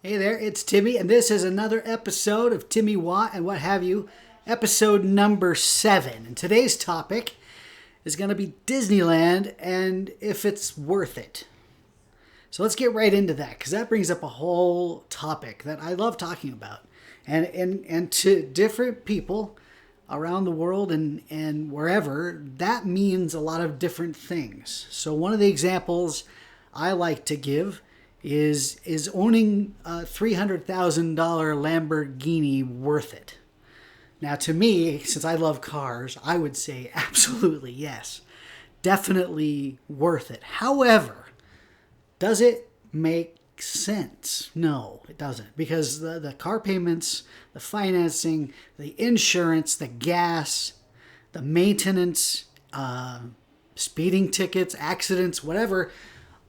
Hey there, it's Timmy, and this is another episode of TimmyWA and what have you, episode number 7. And today's topic is going to be Disneyland and if it's worth it. So let's get right into that, because that brings up a whole topic that I love talking about. And to different people around the world and wherever, that means a lot of different things. So one of the examples I like to give is owning a $300,000 Lamborghini worth it? Now, to me, since I love cars, I would say absolutely yes. Definitely worth it. However, does it make sense? No, it doesn't. Because the car payments, the financing, the insurance, the gas, the maintenance, speeding tickets, accidents, whatever,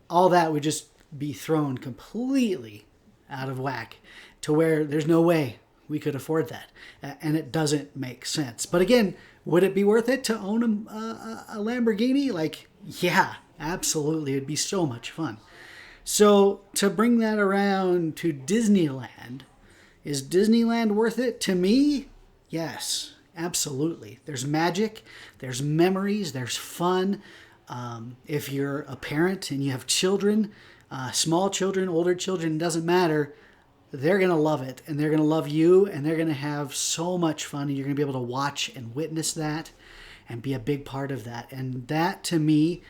all that would just be thrown completely out of whack to where there's no way we could afford that. And it doesn't make sense. But again, would it be worth it to own a Lamborghini? Like, yeah, absolutely. It'd be so much fun. So to bring that around to Disneyland, is Disneyland worth it? To me, yes, absolutely. There's magic, there's memories, there's fun. If you're a parent and you have children, small children, older children, it doesn't matter. They're going to love it, and they're going to love you, and they're going to have so much fun. And you're going to be able to watch and witness that and be a big part of that. And that, to me,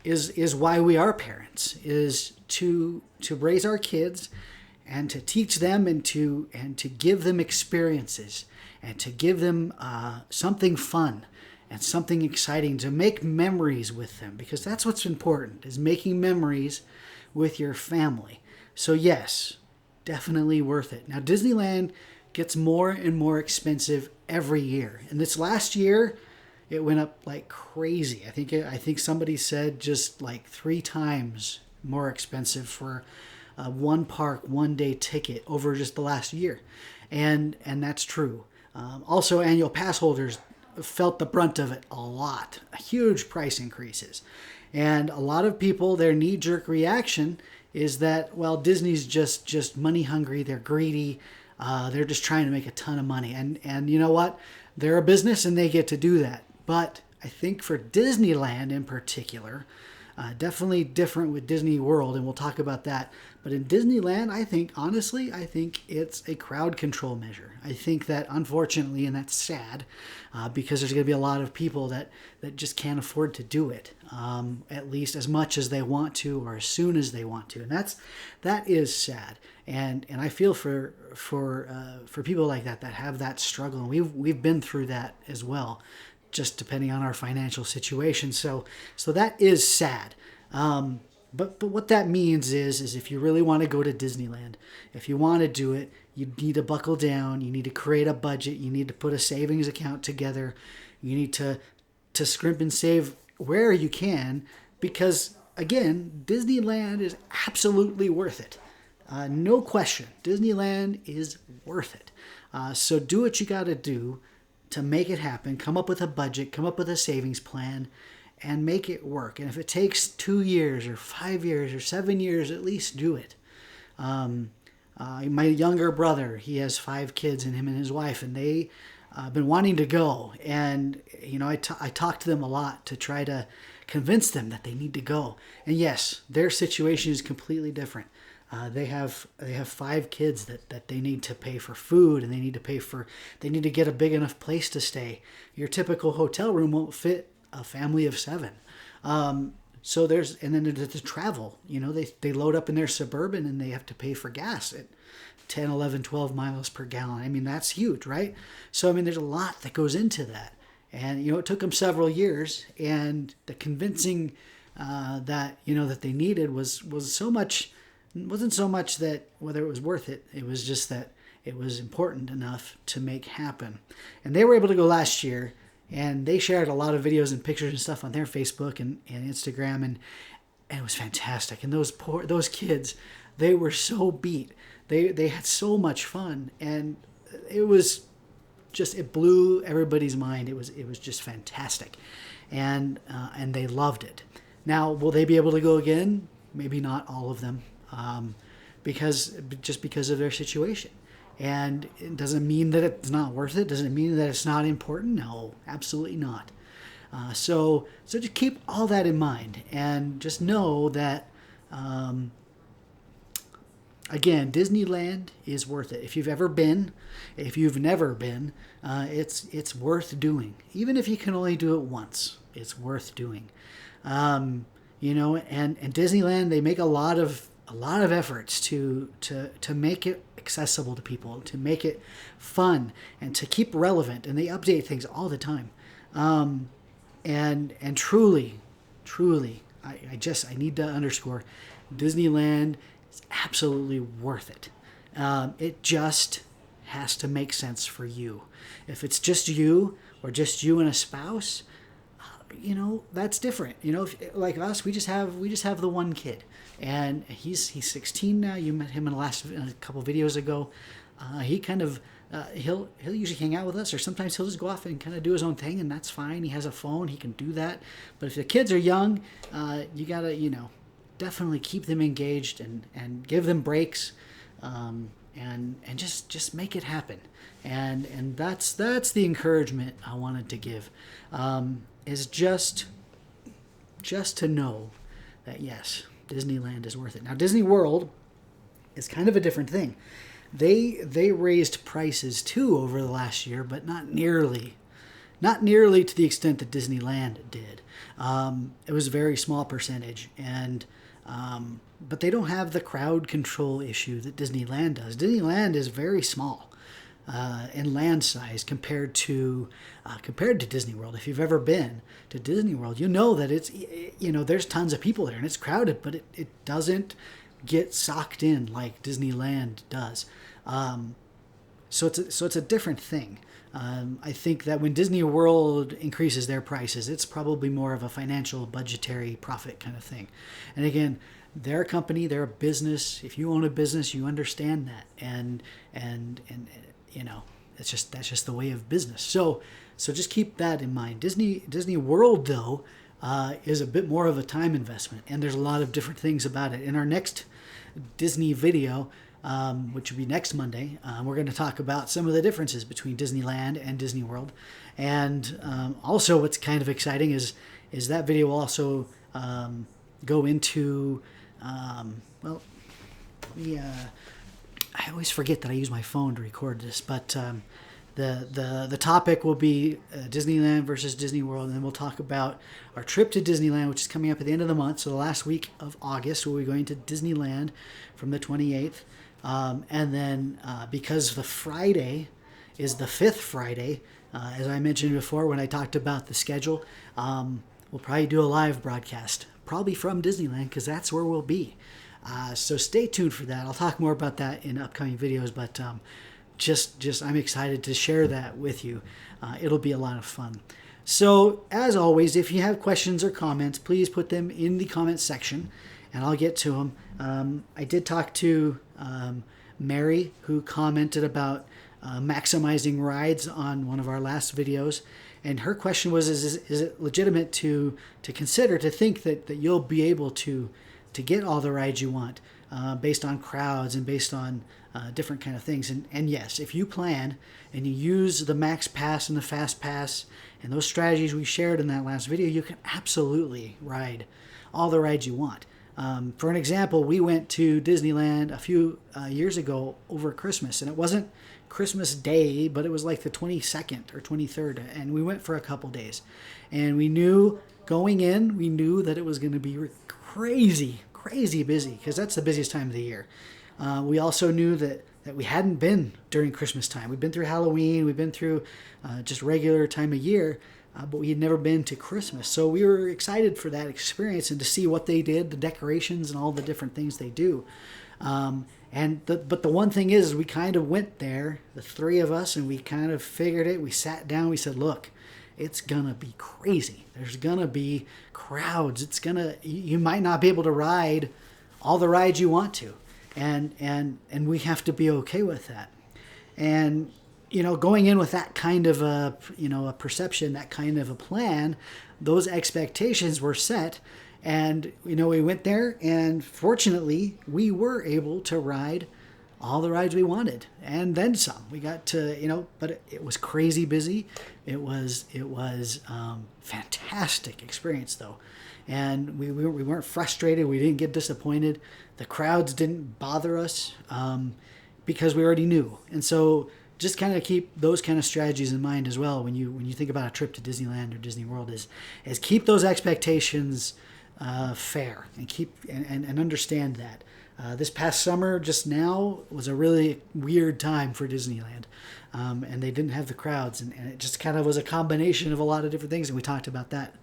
is why we are parents, is to raise our kids and to teach them and to give them experiences and to give them something fun and something exciting, to make memories with them, because that's what's important, is making memories with your family. So yes, definitely worth it. Now, Disneyland gets more and more expensive every year. And this last year, it went up like crazy. I think somebody said just like 3 times more expensive for a one park, one day ticket over just the last year. And that's true. Also, annual pass holders felt the brunt of it a lot. Huge price increases. And a lot of people, their knee-jerk reaction is that, well, Disney's just money hungry. They're greedy. They're just trying to make a ton of money. And you know what? They're a business and they get to do that. But I think for Disneyland in particular, definitely different with Disney World, and we'll talk about that. But in Disneyland, I think it's a crowd control measure. I think that, unfortunately, and that's sad, because there's going to be a lot of people that just can't afford to do it, at least as much as they want to or as soon as they want to. And that is sad. And I feel for people like that have that struggle. And we've been through that as well, just depending on our financial situation. So that is sad. But what that means is if you really want to go to Disneyland, if you want to do it, you need to buckle down. You need to create a budget. You need to put a savings account together. You need to scrimp and save where you can, because again, Disneyland is absolutely worth it. No question. Disneyland is worth it. So do what you got to do to make it happen. Come up with a budget, come up with a savings plan, and make it work. And if it takes 2 years or 5 years or 7 years, at least do it. My younger brother, he has 5 kids, and him and his wife, and they been wanting to go. And I talk to them a lot to try to convince them that they need to go. And yes, their situation is completely different. They have 5 kids that they need to pay for food, and they need to get a big enough place to stay. Your typical hotel room won't fit a family of 7. So then the travel, they load up in their Suburban and they have to pay for gas at 10, 11, 12 miles per gallon. I mean, that's huge, right? So, there's a lot that goes into that. And, it took them several years, and the convincing that they needed wasn't so much that whether it was worth it. It was just that it was important enough to make happen. And they were able to go last year, and they shared a lot of videos and pictures and stuff on their Facebook and Instagram, and it was fantastic. And those kids, they were so beat. They had so much fun, and it blew everybody's mind. It was just fantastic, and they loved it. Now, will they be able to go again? Maybe not all of them. because of their situation. And it doesn't mean that it's not worth it. Doesn't mean that it's not important. No, absolutely not. So just keep all that in mind, and just know that, again, Disneyland is worth it. If you've ever been, if you've never been, it's worth doing. Even if you can only do it once, it's worth doing. And Disneyland, they make a lot of efforts to make it accessible to people, to make it fun, and to keep relevant. And they update things all the time. And truly, I need to underscore, Disneyland is absolutely worth it. It just has to make sense for you. If it's just you, or just you and a spouse, that's different. If, like us, we just have the one kid, and he's 16 now. You met him in a couple videos ago. He kind of he'll usually hang out with us, or sometimes he'll just go off and kind of do his own thing, and that's fine. He has a phone, he can do that. But if the kids are young, you gotta definitely keep them engaged and give them breaks, and just make it happen. And that's the encouragement I wanted to give, is just to know that yes, Disneyland is worth it. Now, Disney World is kind of a different thing. They raised prices too over the last year, but not nearly to the extent that Disneyland did. It was a very small percentage, but they don't have the crowd control issue that Disneyland does. Disneyland is very small in land size compared to Disney World. If you've ever been to Disney World, you know that it's there's tons of people there and it's crowded, but it doesn't get socked in like Disneyland does. So it's a different thing. I think that when Disney World increases their prices, it's probably more of a financial, budgetary profit kind of thing. And again, they're a company, they're a business. If you own a business, you understand that, and that's just the way of business. So just keep that in mind. Disney World, though, is a bit more of a time investment, and there's a lot of different things about it. In our next Disney video, which will be next Monday, we're going to talk about some of the differences between Disneyland and Disney World. And also what's kind of exciting is that video will also go into, I always forget that I use my phone to record this, but the topic will be Disneyland versus Disney World, and then we'll talk about our trip to Disneyland, which is coming up at the end of the month, so the last week of August, we'll be going to Disneyland from the 28th. And then because the Friday is the 5th Friday, as I mentioned before when I talked about the schedule, we'll probably do a live broadcast, probably from Disneyland, because that's where we'll be. So stay tuned for that. I'll talk more about that in upcoming videos, but just I'm excited to share that with you. It'll be a lot of fun. So as always, if you have questions or comments, please put them in the comments section, and I'll get to them. I did talk to Mary, who commented about maximizing rides on one of our last videos, and her question was, is it legitimate to consider, to think that you'll be able to get all the rides you want based on crowds and based on different kind of things. And yes, if you plan and you use the Max Pass and the Fast Pass and those strategies we shared in that last video, you can absolutely ride all the rides you want. For an example, we went to Disneyland a few years ago over Christmas, and it wasn't Christmas Day, but it was like the 22nd or 23rd, and we went for a couple days. And we knew going in, that it was going to be crazy busy, because that's the busiest time of the year. We also knew that we hadn't been during Christmas time. We've been through Halloween, we've been through just regular time of year, but we had never been to Christmas. So we were excited for that experience and to see what they did, the decorations and all the different things they do. But the one thing is, we kind of went there, the three of us, and we kind of figured it. We sat down, we said, look, it's gonna be crazy. There's gonna be crowds. You might not be able to ride all the rides you want to. And we have to be okay with that. And going in with that kind of a perception, that kind of a plan, those expectations were set, And, we went there, and fortunately, we were able to ride all the rides we wanted, and then some. We got to, but it was crazy busy. It was fantastic experience, though. And we weren't frustrated. We didn't get disappointed. The crowds didn't bother us because we already knew. And so just kind of keep those kind of strategies in mind as well when you think about a trip to Disneyland or Disney World, is keep those expectations fair, and keep and understand that. This past summer, just now, was a really weird time for Disneyland, and they didn't have the crowds, and it just kind of was a combination of a lot of different things, and we talked about that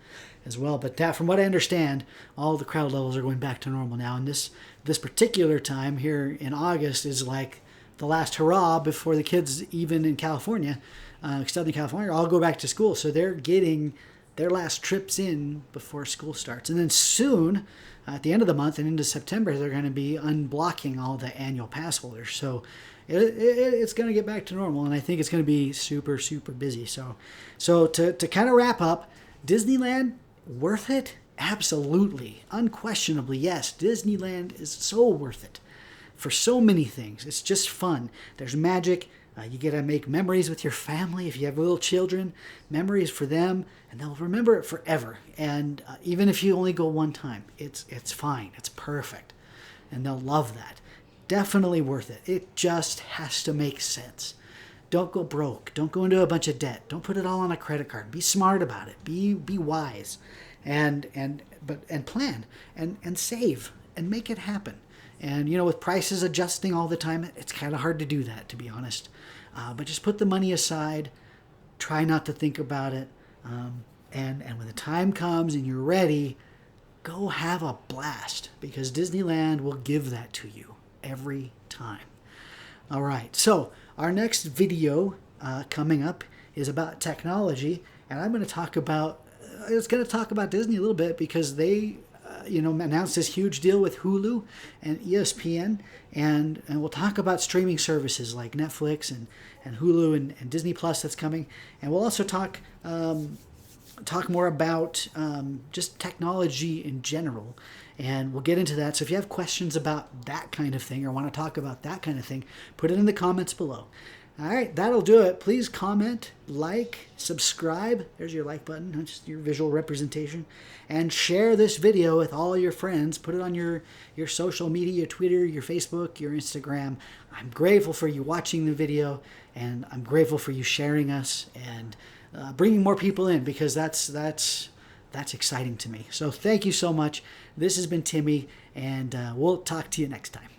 as well. But that, from what I understand, all the crowd levels are going back to normal now, and this particular time here in August is like the last hurrah before the kids, even in California, Southern California, all go back to school, so they're getting their last trips in before school starts. And then soon, at the end of the month and into September, they're going to be unblocking all the annual pass holders. So it's going to get back to normal, and I think it's going to be super, super busy. So to kind of wrap up, Disneyland, worth it? Absolutely. Unquestionably, yes. Disneyland is so worth it for so many things. It's just fun. There's magic. You get to make memories with your family. If you have little children, memories for them, and they'll remember it forever. And even if you only go one time, it's fine. It's perfect. And they'll love that. Definitely worth it. It just has to make sense. Don't go broke. Don't go into a bunch of debt. Don't put it all on a credit card. Be smart about it. Be wise. And plan and save and make it happen. And, with prices adjusting all the time, it's kind of hard to do that, to be honest. But just put the money aside. Try not to think about it. And when the time comes and you're ready, go have a blast, because Disneyland will give that to you every time. All right. So our next video coming up is about technology. And I'm going to talk about Disney a little bit, because they announced this huge deal with Hulu and ESPN, and we'll talk about streaming services like Netflix and Hulu and Disney Plus that's coming, and we'll also talk more about just technology in general, and we'll get into that. So if you have questions about that kind of thing or want to talk about that kind of thing, put it in the comments below. All right, that'll do it. Please comment, like, subscribe. There's your like button, that's just your visual representation. And share this video with all your friends. Put it on your social media, your Twitter, your Facebook, your Instagram. I'm grateful for you watching the video, and I'm grateful for you sharing us and bringing more people in, because that's exciting to me. So thank you so much. This has been Timmy, and we'll talk to you next time.